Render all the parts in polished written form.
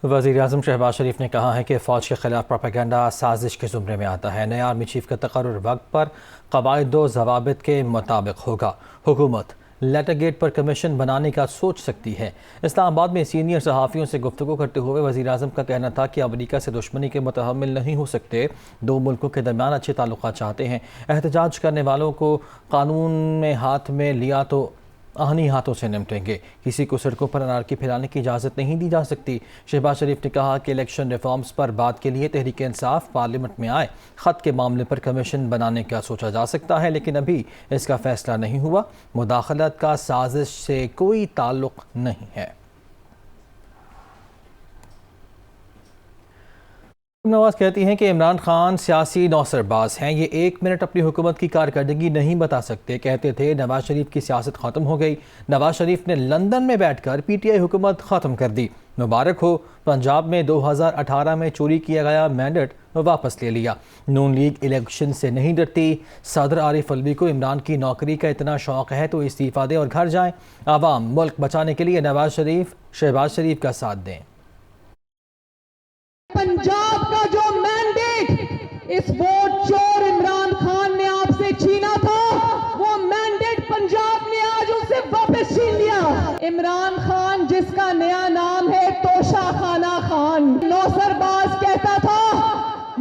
वज़ीर-ए-आज़म शहबाज शरीफ ने कहा है कि फ़ौज के ख़िलाफ़ प्रोपेगेंडा साजिश के ज़ुमरे में आता है। नए आर्मी चीफ का तक़र्रुर वक्त पर क़वाइद व ज़वाबित के मुताबिक होगा। हुकूमत लेटर गेट पर कमीशन बनाने का सोच सकती है। इस्लामाबाद में सीनियर सहाफ़ियों से गुफ्तगू करते हुए वज़ीर-ए-आज़म का कहना था कि अमरीका से दुश्मनी के मुतहम्मिल नहीं हो सकते। दो मुल्कों के दरमियान अच्छे ताल्लुकात चाहते हैं। एहतजाज करने वालों को कानून में हाथ में लिया तो आहनी हाथों से निपटेंगे। किसी को सड़कों पर अनारकी फैलाने की इजाज़त नहीं दी जा सकती। शहबाज शरीफ ने कहा कि इलेक्शन रिफॉर्म्स पर बात के लिए तहरीक इंसाफ पार्लियामेंट में आए। ख़त के मामले पर कमीशन बनाने का सोचा जा सकता है, लेकिन अभी इसका फैसला नहीं हुआ। मुदाखलत का साजिश से कोई ताल्लुक़ नहीं है। नवाज कहती हैं कि इमरान खान सियासी नौसरबाज हैं। ये एक मिनट अपनी हुकूमत की कारकर्दगी नहीं बता सकते। कहते थे नवाज शरीफ की सियासत ख़त्म हो गई। नवाज शरीफ ने लंदन में बैठकर पीटीआई हुकूमत ख़त्म कर दी। मुबारक हो, पंजाब में 2018 में चोरी किया गया मैंडेट वापस ले लिया। नून लीग इलेक्शन से नहीं डरती। सदर आरिफ अलवी को इमरान की नौकरी का इतना शौक़ है तो इस्तीफ़ा दें और घर जाएँ। आवाम मुल्क बचाने के लिए नवाज शरीफ शहबाज शरीफ का साथ दें। पंजाब का जो मैंडेट इस वोट चोर इमरान खान ने आपसे छीना था, वो मैंडेट पंजाब ने आज उसे वापस छीन लिया। इमरान खान जिसका नया नाम है तोशा खाना खान, नौसरबाज कहता था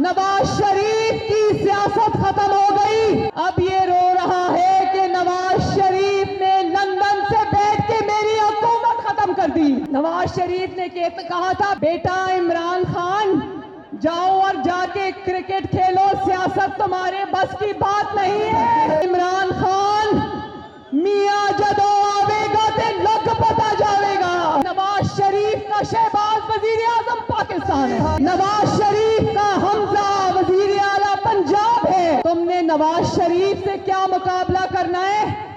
नवाज शरीफ की सियासत खत्म हो गई। अब ये रो रहा है कि नवाज शरीफ ने लंदन से बैठ के मेरी हुकूमत खत्म कर दी। नवाज शरीफ ने कहा था बेटा इमरान खान जाओ और जाके क्रिकेट खेलो, सियासत तुम्हारे बस की बात नहीं है। इमरान खान मियां जदों आवेगा ते लग पता जावेगा। नवाज शरीफ का शहबाज वजीर आजम पाकिस्तान है, नवाज शरीफ का हमजा वजीर आला पंजाब है। तुमने नवाज शरीफ से क्या मुकाबला करना है?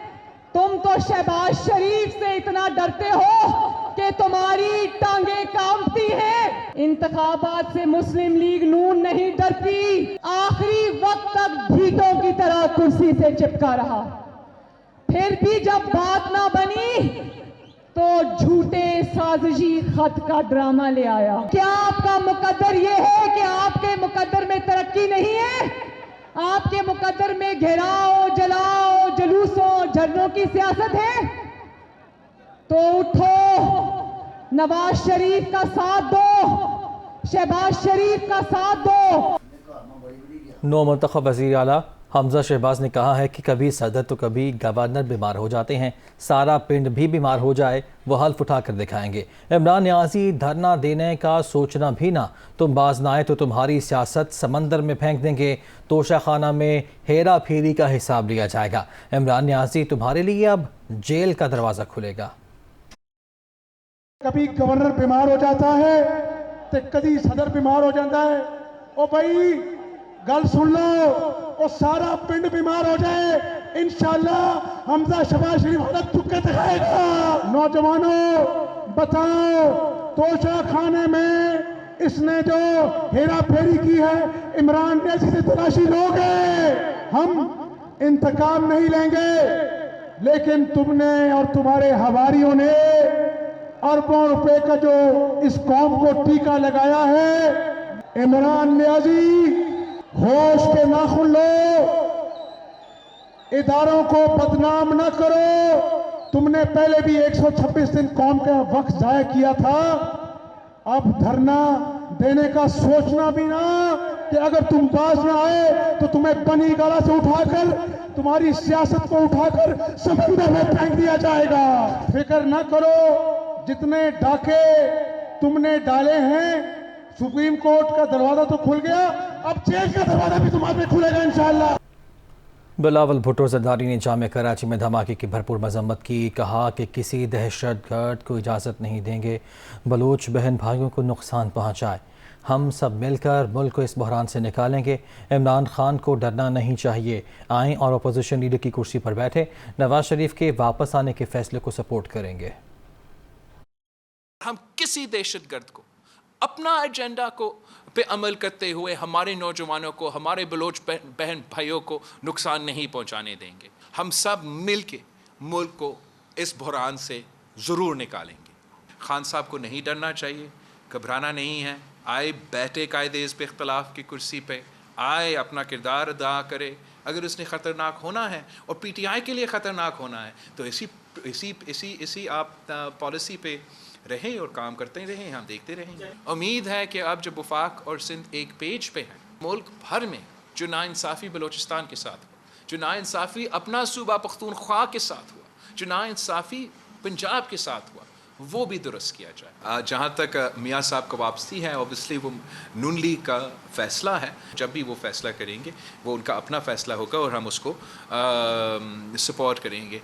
तुम तो शहबाज शरीफ से इतना डरते हो कि तुम्हारी टांगे कांपती हैं। इंतखाबात से मुस्लिम लीग नून नहीं डरती। आखिरी वक्त तक ढीठों की तरह कुर्सी से चिपका रहा। फिर भी जब बात ना बनी तो झूठे साजिशी खत का ड्रामा ले आया। क्या आपका मुकद्दर ये है कि आपके मुकद्दर में तरक्की नहीं है? आपके मुकद्दर में घेराव, जलाओ, जुलूसों, झरनों की सियासत है? तो उठो, नवाज शरीफ का साथ दो, शहबाज शरीफ का साथ दो। नौ मुंतखब वज़ीर आला हमजा शहबाज ने कहा है कि कभी सदर तो कभी गवर्नर बीमार हो जाते हैं। सारा पिंड भी बीमार हो जाए वो हल्फ उठा कर दिखाएंगे। इमरान न्याजी धरना देने का सोचना भी ना। तुम बाज ना आए तो तुम्हारी सियासत समंदर में फेंक देंगे। तोशा खाना में हेरा फेरी का हिसाब लिया जाएगा। इमरान न्याजी तुम्हारे लिए अब जेल का दरवाज़ा खुलेगा। कभी गवर्नर बीमार हो जाता है तो कभी सदर बीमार हो जाता है। ओ भाई गल सुन लो, वो सारा पिंड बीमार हो जाए इंशाअल्लाह हमजा शहबाज शरीफ हालत चुक के दिखाएगा। नौजवानों बताओ, तोशा खाने में इसने जो हेरा फेरी की है इमरान ने से तलाशी लोगे। हम इंतकाम नहीं लेंगे, लेकिन तुमने और तुम्हारे हवारियों ने अरबों रुपए का जो इस कौम को टीका लगाया है। इमरान न्याजी होश के नाखुन लो, इदारों को बदनाम न करो। तुमने पहले भी 126 दिन कौम का वक्त जाया किया था। अब धरना देने का सोचना भी ना कि अगर तुम बाज ना आए तो तुम्हें बनी गाला से उठाकर तुम्हारी सियासत को उठाकर समंदर में फेंक दिया जाएगा। फिक्र न करो, जितने डाके तुमने डाले हैं सुप्रीम कोर्ट का दरवाजा तो खुल गया, अब जेल का दरवाजा भी तुम्हारे पे खुलेगा इंशाअल्लाह। बिलावल भुट्टो जरदारी ने जामे कराची में धमाके की भरपूर मजम्मत की। कहा कि किसी दहशतगर्द को इजाज़त नहीं देंगे बलूच बहन भाइयों को नुकसान पहुँचाए। हम सब मिलकर मुल्क को इस बहरान से निकालेंगे। इमरान खान को डरना नहीं चाहिए। आएँ और अपोजिशन लीडर की कुर्सी पर बैठे। नवाज शरीफ के वापस आने के फैसले को सपोर्ट करेंगे। हम किसी दहशतगर्द को अपना एजेंडा को पे अमल करते हुए हमारे नौजवानों को, हमारे बलोच बहन भाइयों को नुकसान नहीं पहुंचाने देंगे। हम सब मिलके मुल्क को इस बहरान से ज़रूर निकालेंगे। खान साहब को नहीं डरना चाहिए। घबराना नहीं है। आए बैठे कायदे इस पे इख्तलाफ की कुर्सी पे, आए अपना किरदार अदा करे। अगर उसने ख़तरनाक होना है और PTI के लिए ख़तरनाक होना है तो इसी आप पॉलिसी पे रहें और काम करते रहें, हम देखते रहेंगे। उम्मीद है कि अब जब वफाक और सिंध एक पेज पे है, मुल्क भर में जो नाइंसाफ़ी बलूचिस्तान के साथ हुआ, जो नाइंसाफ़ी अपना सूबा पख्तूनख्वा के साथ हुआ, जो नाइंसाफ़ी पंजाब के साथ हुआ, वो भी दुरुस्त किया जाए। जहाँ तक मियाँ साहब का वापसी है, ऑब्वियसली वो नून लीग का फ़ैसला है। जब भी वो फ़ैसला करेंगे वो उनका अपना फ़ैसला होगा और हम उसको सपोर्ट करेंगे।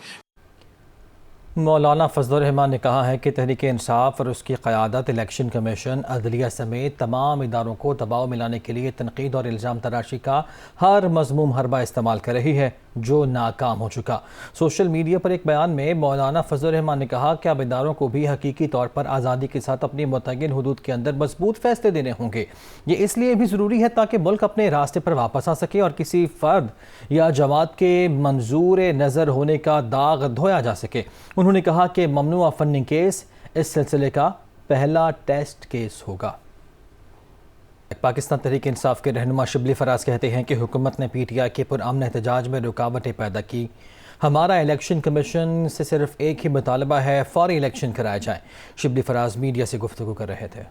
मौलाना फजलुर रहमान ने कहा है कि तहरीक इंसाफ और उसकी क़यादत इलेक्शन कमीशन, अदलिया समेत तमाम इदारों को दबाव में लाने के लिए तनकीद और इल्ज़ाम तराशी का हर मज़मूम हरबा इस्तेमाल कर रही है जो नाकाम हो चुका। सोशल मीडिया पर एक बयान में मौलाना फजलुर रहमान ने कहा कि अब इदारों को भी हकीकी तौर पर आज़ादी के साथ अपनी मुतय्यन हुदूद के अंदर मजबूत फ़ैसले देने होंगे। ये इसलिए भी ज़रूरी है ताकि मुल्क अपने रास्ते पर वापस आ सके और किसी फ़र्द या जमात के मंजूर नज़र होने का दाग धोया जा सके। उन्होंने कहा कि ममनुआ फंडिंग केस इस सिलसिले का पहला टेस्ट केस होगा। पाकिस्तान तहरीक इंसाफ के रहनुमा शिबली फराज कहते हैं कि हुकूमत ने PTI के पुरअमन एहतजाज में रुकावटें पैदा की। हमारा इलेक्शन कमीशन से सिर्फ एक ही मुतालबा है, फौरी इलेक्शन कराया जाए। शिबली फराज मीडिया से गुफ्तगू कर रहे थे।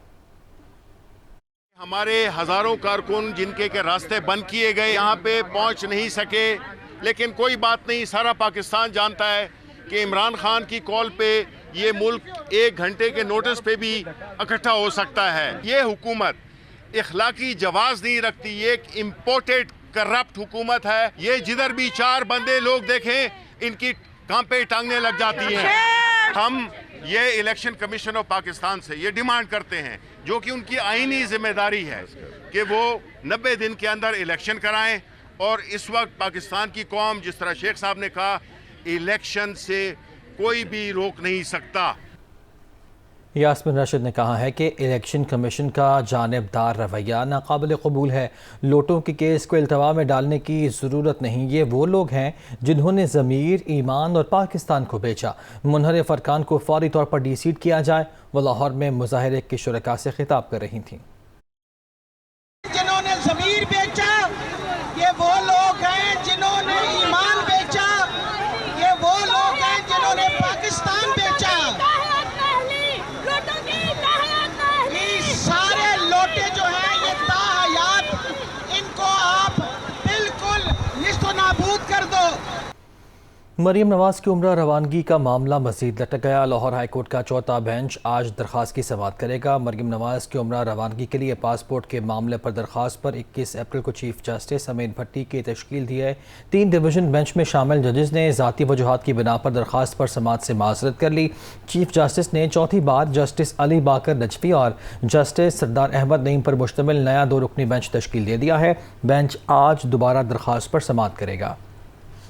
हमारे हज़ारों कारकुन जिनके के रास्ते बंद किए गए, यहाँ पे पहुँच नहीं सके, लेकिन कोई बात नहीं, सारा पाकिस्तान जानता है कि इमरान खान की कॉल पे ये मुल्क 1 घंटे के नोटिस पे भी इकट्ठा हो सकता है। ये हुकूमत इखलाकी जवाज़ नहीं रखती, ये एक इम्पोर्टेड करप्ट हुकूमत है। ये जिधर भी 4 बंदे लोग देखें इनकी कांपे टांगने लग जाती हैं। हम ये इलेक्शन कमीशन ऑफ पाकिस्तान से ये डिमांड करते हैं, जो कि उनकी आईनी जिम्मेदारी है, कि वो 90 दिन के अंदर इलेक्शन कराएं। और इस वक्त पाकिस्तान की कौम, जिस तरह शेख साहब ने कहा, इलेक्शन से कोई भी रोक नहीं सकता। यास्मिन राशिद ने कहा है कि इलेक्शन कमीशन का जानिबदार रवैया नाकाबिल कबूल है। लोटों के केस को इल्तवा में डालने की ज़रूरत नहीं। ये वो लोग हैं जिन्होंने ज़मीर, ईमान और पाकिस्तान को बेचा। मुनहरिफ अरकान को फौरी तौर पर डिसीट किया जाए। वो लाहौर में मुजाहिरे की शुरका से खिताब कर रही थीं। जिन्होंने ज़मीर बेचा ये वो लोग हैं, जिन्होंने ईमान बेचा ये वो लोग हैं, जिन्होंने पाकिस्तान बेचा। सारे लोटे जो हैं ये ताहयात, इनको आप बिल्कुल निस्तो नाबूद कर दो। मरीम नवाज़ की उम्रा रवानगी का मामला मज़ीद लटक गया। लाहौर हाईकोर्ट का चौथा बेंच आज दरख्वास्त की समाअत करेगा। मरीम नवाज़ की उम्रा रवानगी के लिए पासपोर्ट के मामले पर दरख्वास्त पर 21 अप्रैल को चीफ जस्टिस अमीन भट्टी की तश्कील दी है। 3 डिवीज़न बेंच में शामिल जजेस ने ज़ाती वजूहात की बिना पर दरख्वास्त पर समाअत से माज़रत कर ली। चीफ जस्टिस ने चौथी बार जस्टिस अली बाकर नजफी और जस्टिस सरदार अहमद नईम पर मुश्तमिल नया 2 रुकनी बेंच तश्कील दे दिया है। बेंच आज दोबारा दरख्वास्त पर समाअत करेगा।